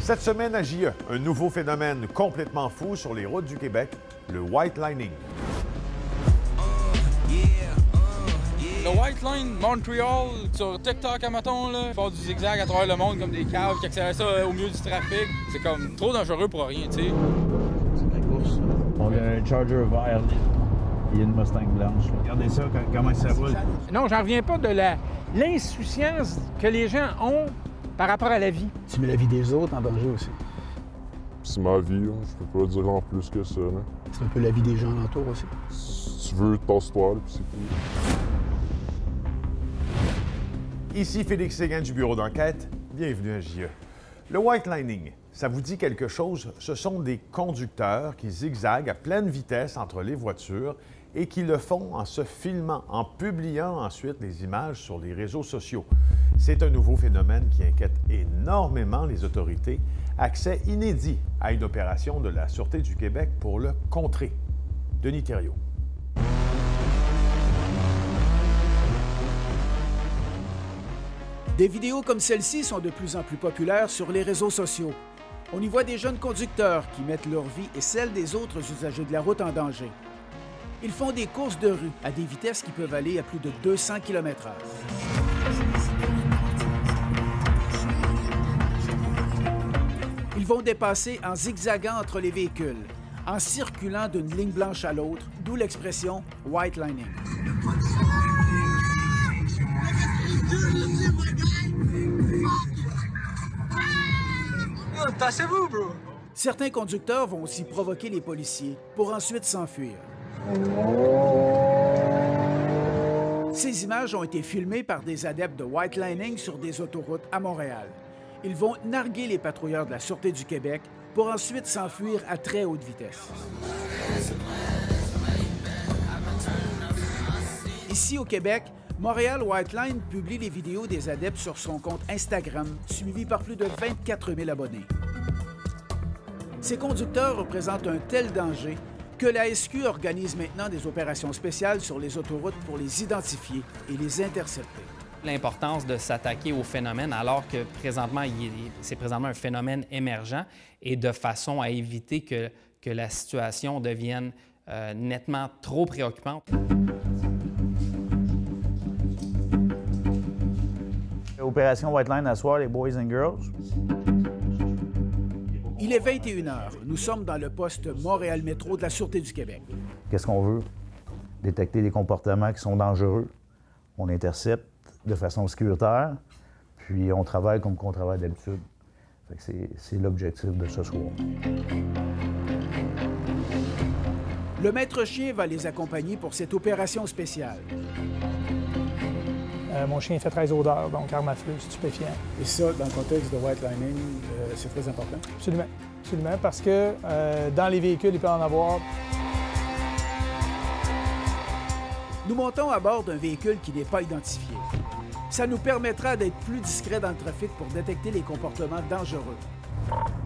Cette semaine à JE, un nouveau phénomène complètement fou sur les routes du Québec, le white lining. Le White Line, Montréal, sur TikTok à matin, là, ils font du zigzag à travers le monde comme des caves qui accélèrent ça au milieu du trafic. C'est comme trop dangereux pour rien, tu sais. C'est la course. On a un Charger vert, il y a une Mustang blanche. Là. Regardez ça, comment ça roule. Non, j'en reviens pas de l'insouciance que les gens ont par rapport à la vie. Tu mets la vie des autres en danger aussi. C'est ma vie, là. Je peux pas dire en plus que ça. Là. C'est un peu la vie des gens alentours aussi. Si tu veux, tasse-toi, puis c'est tout. Ici Félix Séguin du bureau d'enquête. Bienvenue à JE. Le white lining, ça vous dit quelque chose? Ce sont des conducteurs qui zigzaguent à pleine vitesse entre les voitures et qui le font en se filmant, en publiant ensuite les images sur les réseaux sociaux. C'est un nouveau phénomène qui inquiète énormément les autorités. Accès inédit à une opération de la Sûreté du Québec pour le contrer. Denis Thériault. Des vidéos comme celle-ci sont de plus en plus populaires sur les réseaux sociaux. On y voit des jeunes conducteurs qui mettent leur vie et celle des autres usagers de la route en danger. Ils font des courses de rue à des vitesses qui peuvent aller à plus de 200 km/h. Ils vont dépasser en zigzagant entre les véhicules, en circulant d'une ligne blanche à l'autre, d'où l'expression « white lining ». Tassez-vous, bro! Certains conducteurs vont aussi provoquer les policiers pour ensuite s'enfuir. Ces images ont été filmées par des adeptes de white lining sur des autoroutes à Montréal. Ils vont narguer les patrouilleurs de la Sûreté du Québec pour ensuite s'enfuir à très haute vitesse. Ici au Québec, Montréal Whiteline publie les vidéos des adeptes sur son compte Instagram, suivi par plus de 24 000 abonnés. Ces conducteurs représentent un tel danger que la SQ organise maintenant des opérations spéciales sur les autoroutes pour les identifier et les intercepter. L'importance de s'attaquer au phénomène alors que présentement, c'est présentement un phénomène émergent et de façon à éviter que la situation devienne nettement trop préoccupante. Opération White Line à soir, les boys and girls. Il est 21 h. Nous sommes dans le poste Montréal Métro de la Sûreté du Québec. Qu'est-ce qu'on veut? Détecter des comportements qui sont dangereux. On intercepte de façon sécuritaire, puis on travaille comme qu'on travaille d'habitude. C'est l'objectif de ce soir. Le maître chien va les accompagner pour cette opération spéciale. Mon chien fait 13 odeurs, donc arme à feu, stupéfiant. Et ça, dans le contexte de white lining, c'est très important? Absolument. Absolument, parce que dans les véhicules, il peut en avoir. Nous montons à bord d'un véhicule qui n'est pas identifié. Ça nous permettra d'être plus discrets dans le trafic pour détecter les comportements dangereux.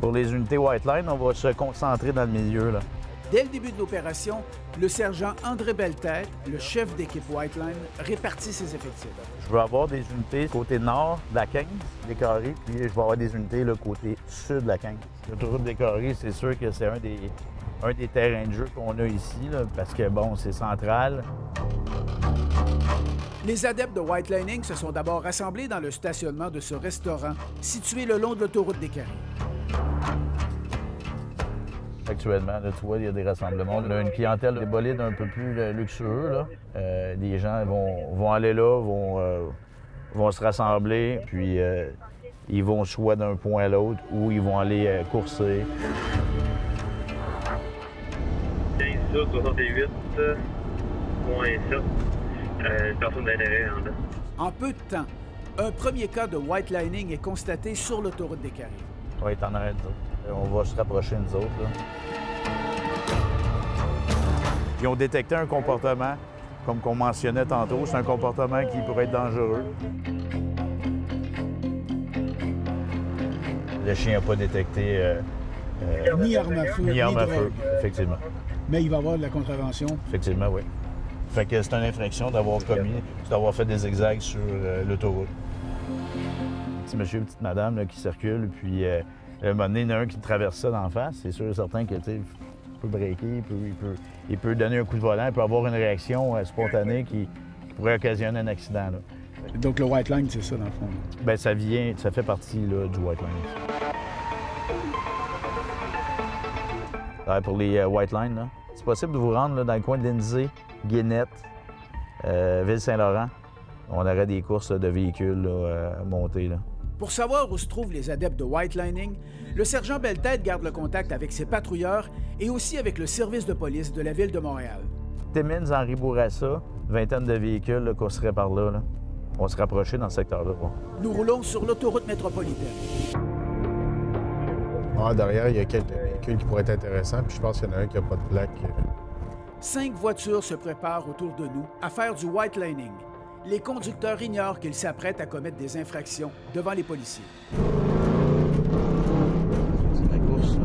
Pour les unités White Line, on va se concentrer dans le milieu, là. Dès le début de l'opération, le sergent André Belletête, le chef d'équipe White Line, répartit ses effectifs. Je veux avoir des unités côté nord de la 15, des carrés, puis je vais avoir des unités le côté sud de la 15. L'autoroute des carrés, c'est sûr que c'est un des terrains de jeu qu'on a ici, là, parce que, bon, c'est central. Les adeptes de White Lining se sont d'abord rassemblés dans le stationnement de ce restaurant situé le long de l'autoroute des Carrés. Actuellement, là, tu vois, il y a des rassemblements. On a une clientèle de bolides un peu plus luxueux. Là. Les gens vont aller là, vont se rassembler, puis ils vont soit d'un point à l'autre ou ils vont aller courser. 15 sur 68, moins 7. Personne d'intérêt en bas. En peu de temps, un premier cas de white lining est constaté sur l'autoroute des Carrés. Oui, t'en arrêtes, on va se rapprocher nous autres. Là. Ils ont détecté un comportement, comme qu'on mentionnait tantôt, c'est un comportement qui pourrait être dangereux. Le chien n'a pas détecté ni arme à feu, ni arme à drogue. feu, effectivement. Mais il va y avoir de la contravention. Effectivement, oui. Fait que c'est une infraction d'avoir fait des zigzags sur l'autoroute. Petit monsieur, petite madame là, qui circulent, puis À un moment donné, il y en a un qui traverse ça d'en face, c'est sûr et certain que, tu sais, il peut breaker, il peut donner un coup de volant, il peut avoir une réaction spontanée qui pourrait occasionner un accident, là. Donc, le white line, c'est ça, dans le fond. Bien, ça fait partie là, du white line. Pour les white lines, là, c'est possible de vous rendre là, dans le coin de Lindsay, Guénette, Ville-Saint-Laurent. On aurait des courses de véhicules là, montés. Là. Pour savoir où se trouvent les adeptes de white lining, le sergent Belle-Tête garde le contact avec ses patrouilleurs et aussi avec le service de police de la Ville de Montréal. Timmins, Henri Bourassa, vingtaine de véhicules là, qu'on serait par là. On se rapprochait dans ce secteur-là. Bon. Nous roulons sur l'autoroute métropolitaine. Ah, derrière, il y a quelques véhicules qui pourraient être intéressants, puis je pense qu'il y en a un qui n'a pas de plaque. 5 voitures se préparent autour de nous à faire du white lining. Les conducteurs ignorent qu'ils s'apprêtent à commettre des infractions devant les policiers. C'est la course.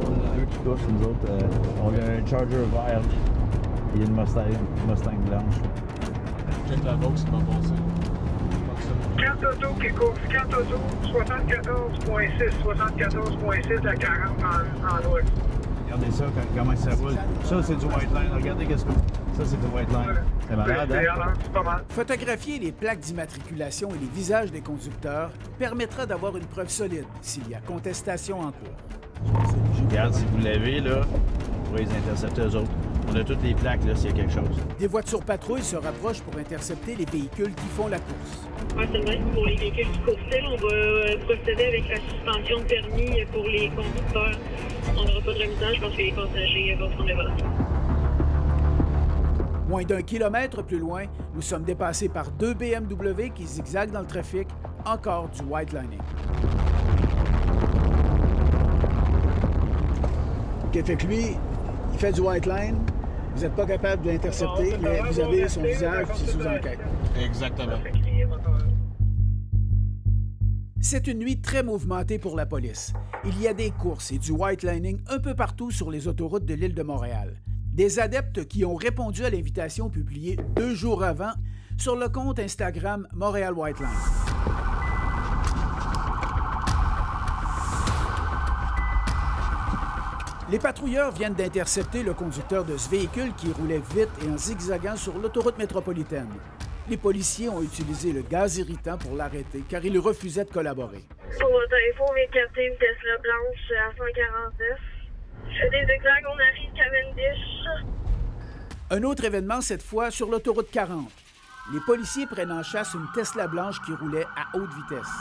On a deux qui courent, nous autres. On a un Charger vert et une Mustang blanche. Check la box, c'est pas passé. 4 autos qui courent, 4 autos, 74.6, 74.6 à 40 en ouest. Regardez ça, comment ça roule. Ça, c'est du white line. Regardez qu'est-ce que... Ça, c'est du white line. C'est malade, hein? C'est pas mal. Photographier les plaques d'immatriculation et les visages des conducteurs permettra d'avoir une preuve solide s'il y a contestation en cours. Regarde, si vous l'avez, là, vous pourrez les intercepter eux autres. On a toutes les plaques, là, s'il y a quelque chose. Des voitures patrouilles se rapprochent pour intercepter les véhicules qui font la course. Seulement pour les véhicules qui coursaient, on va procéder avec la suspension de permis pour les conducteurs. On n'aura pas de remisage, je pense que les passagers vont prendre le volant. Moins d'1 kilomètre plus loin, nous sommes dépassés par 2 BMW qui zigzaguent dans le trafic, encore du white lining. OK, fait que lui, il fait du white line. Vous n'êtes pas capable de l'intercepter, mais vous avez son visage puis sous enquête. Exactement. C'est une nuit très mouvementée pour la police. Il y a des courses et du white lining un peu partout sur les autoroutes de l'île de Montréal. Des adeptes qui ont répondu à l'invitation publiée 2 jours avant sur le compte Instagram Montréal White Line. Les patrouilleurs viennent d'intercepter le conducteur de ce véhicule qui roulait vite et en zigzagant sur l'autoroute métropolitaine. Les policiers ont utilisé le gaz irritant pour l'arrêter car il refusait de collaborer. Pour votre info, on vient de capter une Tesla blanche à 149. Je fais des zigzags, on arrive Cavendish. Un autre événement, cette fois sur l'autoroute 40. Les policiers prennent en chasse une Tesla blanche qui roulait à haute vitesse.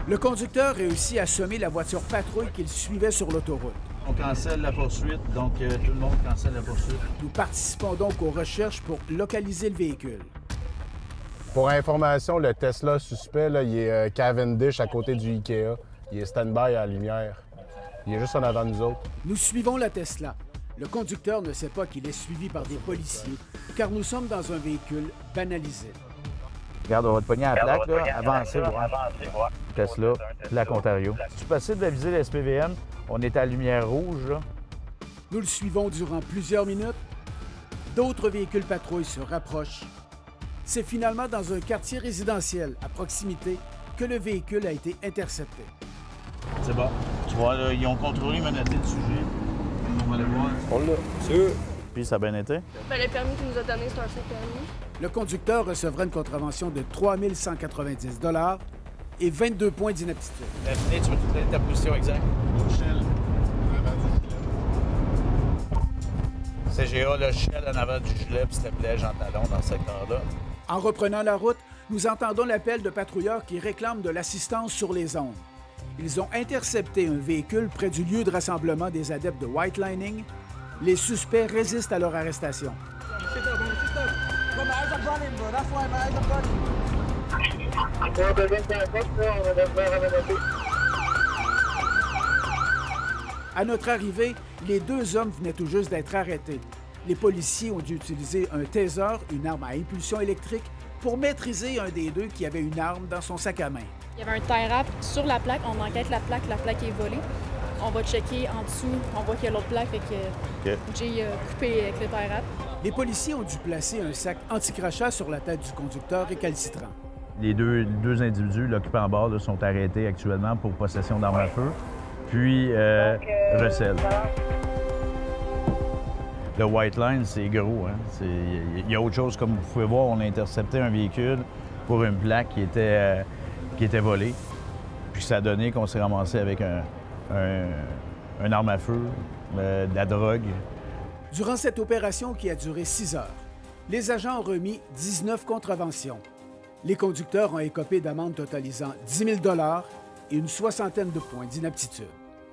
Le conducteur réussit à sommer la voiture patrouille qu'il suivait sur l'autoroute. On cancelle la poursuite, donc tout le monde cancelle la poursuite. Nous participons donc aux recherches pour localiser le véhicule. Pour information, le Tesla suspect, là, il est Cavendish à côté du Ikea. Il est stand-by à la lumière. Il est juste en avant de nous autres. Nous suivons la Tesla. Le conducteur ne sait pas qu'il est suivi par des policiers, car nous sommes dans un véhicule banalisé. Regarde, on va te pogner à la plaque, là. Avancez, voir. Tesla, plaque Ontario. C'est possible d'aviser le SPVM. On est à la lumière rouge, là. Nous le suivons durant plusieurs minutes. D'autres véhicules patrouilles se rapprochent. C'est finalement dans un quartier résidentiel à proximité que le véhicule a été intercepté. C'est bon. Tu vois, là, ils ont contrôlé, menotté le sujet. On va aller voir. On l'a. C'est Puis ça a bien été? Ben, le permis qu'il nous a donné, c'est un faux permis. Le conducteur recevra une contravention de 3 190 $ et 22 points d'inaptitude. Daphné, tu veux te donner ta position exacte? CGA, le Shell en avant du gilet, puis s'il te plaît, Jean Talon dans ce secteur-là. En reprenant la route, nous entendons l'appel de patrouilleurs qui réclament de l'assistance sur les ondes. Ils ont intercepté un véhicule près du lieu de rassemblement des adeptes de white lining. Les suspects résistent à leur arrestation. À notre arrivée, les 2 hommes venaient tout juste d'être arrêtés. Les policiers ont dû utiliser un taser, une arme à impulsion électrique, pour maîtriser un des 2 qui avait une arme dans son sac à main. Il y avait un tie wrap sur la plaque. On enquête la plaque est volée. On va checker en dessous. On voit qu'il y a l'autre plaque, fait que j'ai coupé avec le tie wrap. Les policiers ont dû placer un sac anti-crachat sur la tête du conducteur récalcitrant. Les deux individus, l'occupant à bord, là, sont arrêtés actuellement pour possession d'armes à feu, puis recel. Le White Line, c'est gros. Hein? Il y a autre chose, comme vous pouvez voir, on a intercepté un véhicule pour une plaque qui était volée. Puis ça a donné qu'on s'est ramassé avec un arme à feu, de la drogue. Durant cette opération qui a duré 6 heures, les agents ont remis 19 contraventions. Les conducteurs ont écopé d'amendes totalisant 10 000 $ et une soixantaine de points d'inaptitude.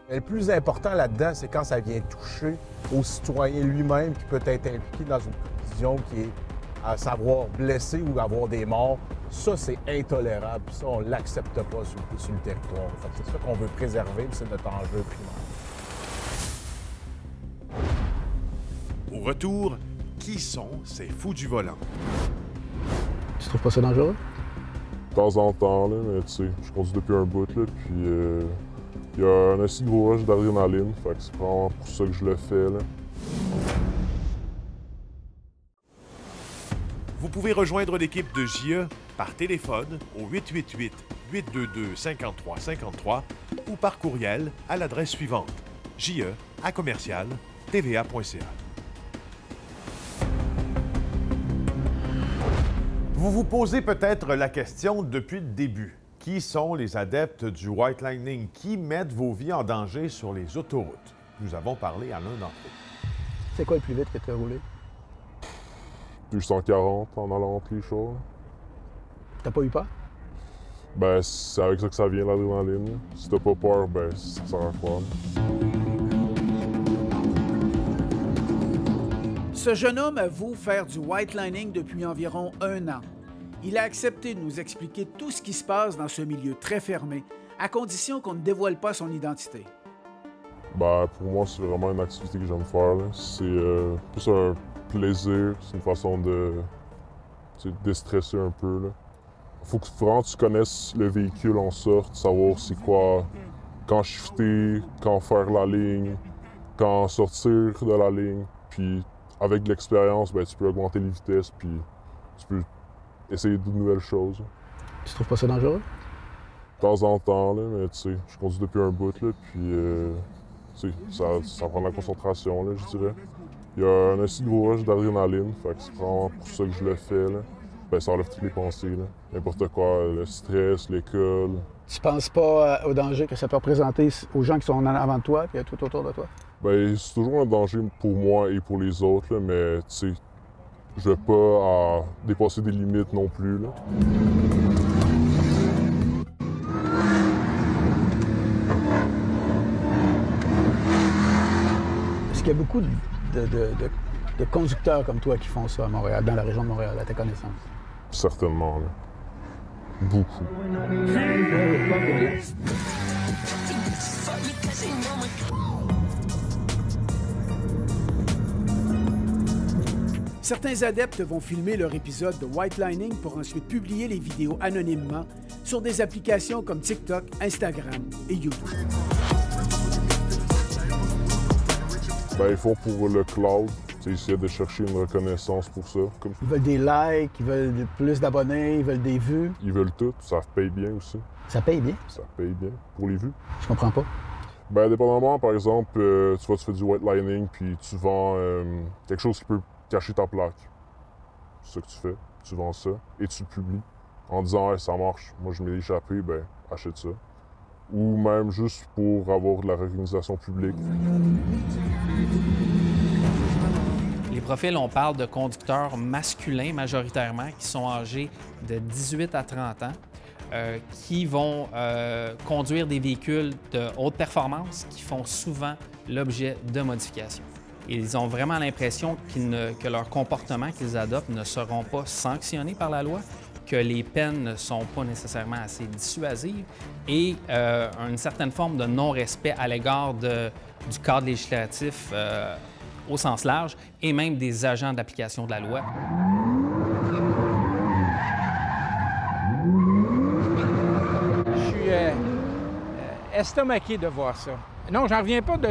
Le plus important là-dedans, c'est quand ça vient toucher au citoyen lui-même qui peut être impliqué dans une collision qui est à savoir blessé ou avoir des morts. Ça, c'est intolérable. Ça, on ne l'accepte pas sur le territoire. C'est ça qu'on veut préserver, c'est notre enjeu primaire. Au retour, qui sont ces fous du volant? Tu trouves pas ça dangereux? De temps en temps, là, mais tu sais, je conduis depuis un bout, là, puis il y a un assez gros rush d'adrénaline, fait que c'est vraiment pour ça que je le fais, là. Vous pouvez rejoindre l'équipe de JE par téléphone au 888-822-5353 ou par courriel à l'adresse suivante: je@tva.ca. Vous vous posez peut-être la question depuis le début. Qui sont les adeptes du White Lightning? Qui mettent vos vies en danger sur les autoroutes? Nous avons parlé à l'un d'entre eux. C'est quoi le plus vite que tu as roulé? 240 en allant entre les chars. T'as pas eu peur? Ben, c'est avec ça que ça vient, l'adrénaline. Si t'as pas peur, ben, ça sert à quoi? Ce jeune homme avoue faire du white lining depuis environ 1 an. Il a accepté de nous expliquer tout ce qui se passe dans ce milieu très fermé, à condition qu'on ne dévoile pas son identité. Ben, pour moi, c'est vraiment une activité que j'aime faire, là. C'est plus un plaisir, c'est une façon de déstresser un peu, là. Faut que vraiment tu connaisses le véhicule en sorte, savoir c'est quoi, quand shifter, quand faire la ligne, quand sortir de la ligne. Puis avec l'expérience, ben, tu peux augmenter les vitesses, puis tu peux essayer de nouvelles choses. Tu trouves pas ça dangereux? De temps en temps, là, mais tu sais, je conduis depuis un bout, là, puis tu sais, ça prend de la concentration, là, je dirais. Il y a un assez gros rush d'adrénaline, fait que c'est vraiment pour ça que je le fais, là. Ben, ça enlève toutes les pensées, là. N'importe quoi, le stress, l'école. Tu penses pas au danger que ça peut représenter aux gens qui sont en avant de toi et tout autour de toi? Ben, c'est toujours un danger pour moi et pour les autres, là, mais tu sais, je vais pas dépasser des limites non plus, là. Est-ce qu'il y a beaucoup de conducteurs comme toi qui font ça à Montréal, dans la région de Montréal, à ta connaissance? Certainement, là. Beaucoup. Certains adeptes vont filmer leur épisode de White Lining pour ensuite publier les vidéos anonymement sur des applications comme TikTok, Instagram et YouTube. Ben, ils font pour le cloud. Ils essaient de chercher une reconnaissance pour ça. Ils veulent des likes, ils veulent plus d'abonnés, ils veulent des vues. Ils veulent tout. Ça paye bien aussi. Ça paye bien? Ça paye bien. Pour les vues. Je comprends pas. Ben, dépendamment, par exemple, tu fais du white lining, puis tu vends quelque chose qui peut cacher ta plaque. C'est ça que tu fais. Tu vends ça et tu le publies en disant hey, « ça marche, moi je m'ai échappé, ben achète ça ». Ou même juste pour avoir de la reconnaissance publique. Les profils, on parle de conducteurs masculins majoritairement qui sont âgés de 18 à 30 ans, qui vont conduire des véhicules de haute performance qui font souvent l'objet de modifications. Ils ont vraiment l'impression que leur comportement qu'ils adoptent ne seront pas sanctionnés par la loi, que les peines ne sont pas nécessairement assez dissuasives et une certaine forme de non-respect à l'égard du cadre législatif au sens large et même des agents d'application de la loi. Je suis estomaqué de voir ça. Non, j'en reviens pas de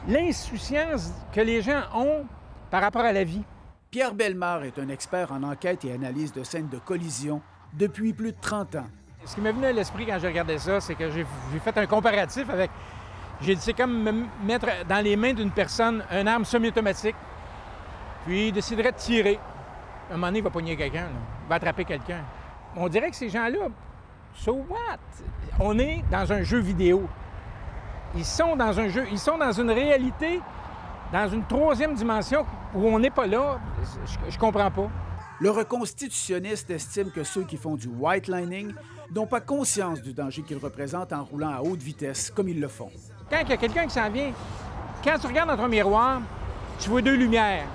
l'insouciance que les gens ont par rapport à la vie. Pierre Bellemare est un expert en enquête et analyse de scènes de collision, depuis plus de 30 ans. Ce qui m'est venu à l'esprit quand je regardais ça, c'est que j'ai fait un comparatif avec... J'ai dit, c'est comme me mettre dans les mains d'une personne une arme semi-automatique, puis il déciderait de tirer. À un moment donné, il va pogner quelqu'un, là. Il va attraper quelqu'un. On dirait que ces gens-là, so what? On est dans un jeu vidéo. Ils sont dans un jeu, ils sont dans une réalité, dans une troisième dimension où on n'est pas là. Je comprends pas. Le reconstitutionniste estime que ceux qui font du white lining n'ont pas conscience du danger qu'ils représentent en roulant à haute vitesse, comme ils le font. Quand il y a quelqu'un qui s'en vient, quand tu regardes dans ton miroir, tu vois deux lumières.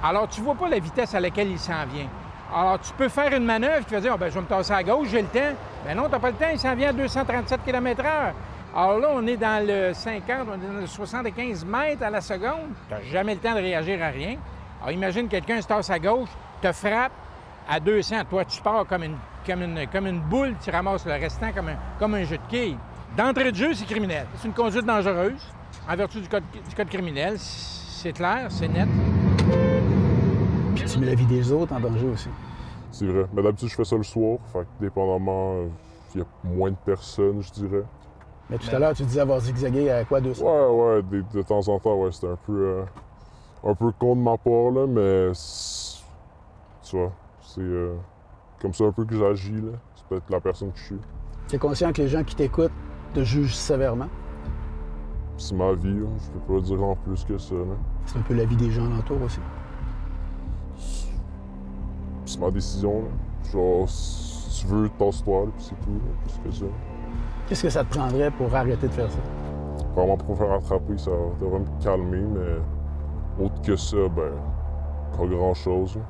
Alors, tu vois pas la vitesse à laquelle il s'en vient. Alors, tu peux faire une manœuvre qui va dire, oh, bien, je vais me tasser à gauche, j'ai le temps. Bien non, tu n'as pas le temps, il s'en vient à 237 km/h. Alors là, on est dans le 50, on est dans le 75 mètres à la seconde. Tu n'as jamais le temps de réagir à rien. Alors, imagine quelqu'un se tasse à gauche, te frappe à 200. Toi, tu pars comme une boule, tu ramasses le restant comme un jeu de quilles. D'entrée de jeu, c'est criminel. C'est une conduite dangereuse, en vertu du code criminel. C'est clair, c'est net. Puis tu mets la vie des autres en danger aussi. C'est vrai. Mais d'habitude, je fais ça le soir. Fait que dépendamment, il y a moins de personnes, je dirais. Mais tout à l'heure, tu disais avoir zigzagué à quoi, 200? Ouais, de temps en temps, ouais, c'était un peu con de ma part, là, mais tu vois, c'est comme ça un peu que j'agis, là. C'est peut-être la personne que je suis. Tu es conscient que les gens qui t'écoutent te jugent sévèrement? C'est ma vie, là. Je peux pas dire en plus que ça, là. C'est un peu la vie des gens alentours aussi. C'est ma décision, là. Genre, si tu veux, tasse-toi, puis c'est tout, là, plus que ça. Qu'est-ce que ça te prendrait pour arrêter de faire ça? Vraiment pour me faire attraper, ça devrait me calmer, mais autre que ça, ben, pas grand-chose, là.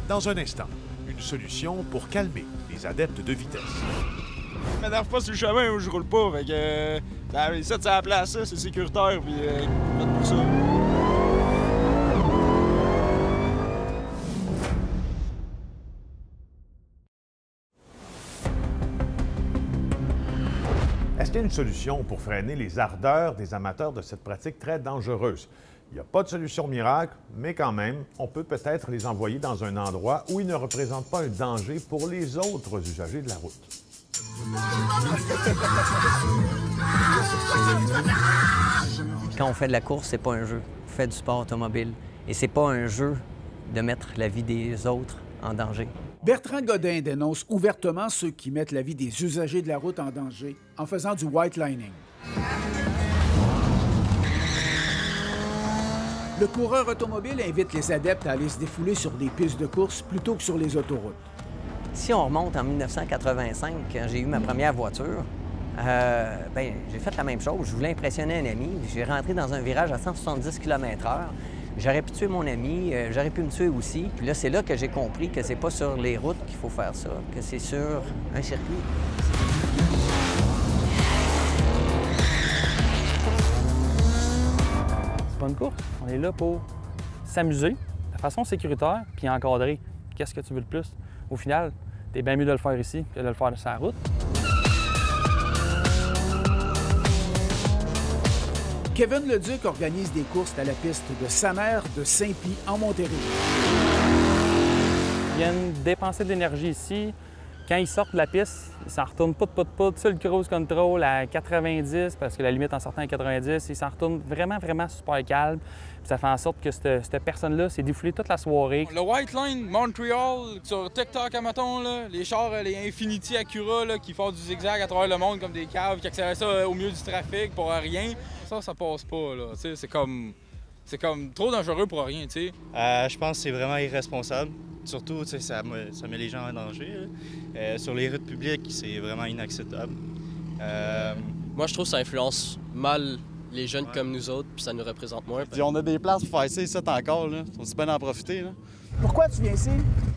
Dans un instant, une solution pour calmer les adeptes de vitesse. Je m'énerve pas sur le chemin où je roule pas, fait que... ça, c'est à la place, ça, c'est sécuritaire, puis faites pour ça. Est-ce qu'il y a une solution pour freiner les ardeurs des amateurs de cette pratique très dangereuse? Il n'y a pas de solution miracle, mais quand même, on peut peut-être les envoyer dans un endroit où ils ne représentent pas un danger pour les autres usagers de la route. Quand on fait de la course, c'est pas un jeu. On fait du sport automobile. Et c'est pas un jeu de mettre la vie des autres en danger. Bertrand Godin dénonce ouvertement ceux qui mettent la vie des usagers de la route en danger en faisant du white lining. Le coureur automobile invite les adeptes à aller se défouler sur des pistes de course plutôt que sur les autoroutes. Si on remonte en 1985, quand j'ai eu ma première voiture, j'ai fait la même chose. Je voulais impressionner un ami. J'ai rentré dans un virage à 170 km/h. J'aurais pu tuer mon ami, j'aurais pu me tuer aussi. Puis là, c'est là que j'ai compris que c'est pas sur les routes qu'il faut faire ça, que c'est sur un circuit. C'est pas une course. On est là pour s'amuser de façon sécuritaire puis encadrer. Qu'est-ce que tu veux le plus? Au final, t'es bien mieux de le faire ici que de le faire sur la route. Kevin Leduc organise des courses à la piste de sa mère de Saint-Pie en Montérégie. Ils viennent dépenser de l'énergie ici. Quand ils sortent de la piste, ils s'en retournent pas sur le cruise control à 90 parce que la limite en sortant à 90, ils s'en retournent vraiment super calme. Puis ça fait en sorte que cette personne-là s'est défoulée toute la soirée. Le White Line, Montréal, sur TikTok, admettons, les chars, les Infiniti Acura là, qui font du zigzag à travers le monde comme des caves, qui accélèrent ça au milieu du trafic pour rien. Ça passe pas, là. C'est comme trop dangereux pour rien, tu sais. Je pense que c'est vraiment irresponsable. Surtout, ça met les gens en danger. Sur les routes publiques, c'est vraiment inacceptable. Moi, je trouve que ça influence mal les jeunes comme nous autres, puis ça nous représente moins. Puis on a des places pour faire ça ici encore, là. On se bien en profiter, là. Pourquoi tu viens ici?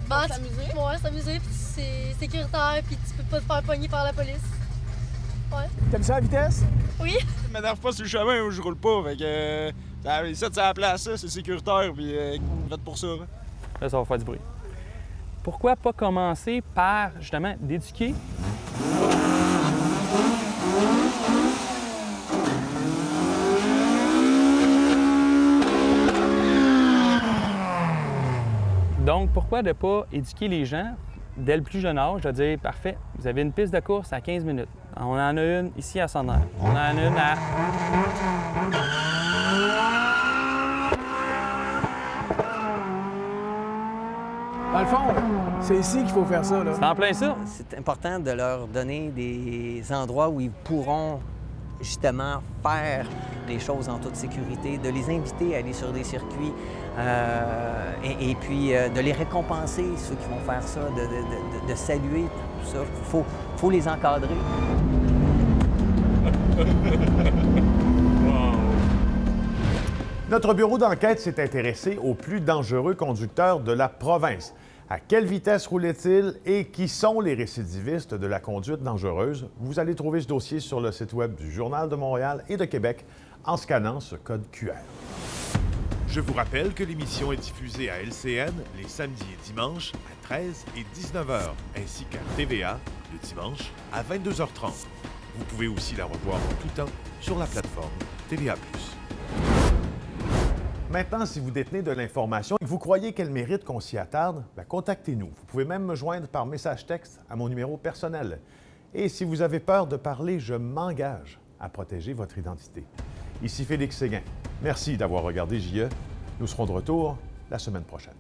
Pour s'amuser. Ouais, s'amuser, puis c'est sécuritaire, puis tu peux pas te faire pogner par la police. Ouais. T'aimes ça la vitesse? Oui. Je m'énerve pas sur le chemin où je roule pas, fait que... ça, c'est à la place, ça, c'est sécuritaire, puis faites pour ça. Là, ça va faire du bruit. Pourquoi pas commencer par, justement, d'éduquer? Donc, pourquoi ne pas éduquer les gens dès le plus jeune âge, de dire, parfait, vous avez une piste de course à 15 minutes. On en a une ici à Sonner. On en a une à... Dans le fond, c'est ici qu'il faut faire ça, là. C'est en plein ça. C'est important de leur donner des endroits où ils pourront justement faire des choses en toute sécurité, de les inviter à aller sur des circuits et puis de les récompenser, ceux qui vont faire ça, de saluer tout ça. Faut les encadrer. Notre bureau d'enquête s'est intéressé aux plus dangereux conducteurs de la province. À quelle vitesse roulait-il et qui sont les récidivistes de la conduite dangereuse? Vous allez trouver ce dossier sur le site web du Journal de Montréal et de Québec en scannant ce code QR. Je vous rappelle que l'émission est diffusée à LCN les samedis et dimanches à 13 et 19 h, ainsi qu'à TVA le dimanche à 22h30. Vous pouvez aussi la revoir en tout temps sur la plateforme TVA+. Maintenant, si vous détenez de l'information et que vous croyez qu'elle mérite qu'on s'y attarde, contactez-nous. Vous pouvez même me joindre par message texte à mon numéro personnel. Et si vous avez peur de parler, je m'engage à protéger votre identité. Ici Félix Séguin. Merci d'avoir regardé JE. Nous serons de retour la semaine prochaine.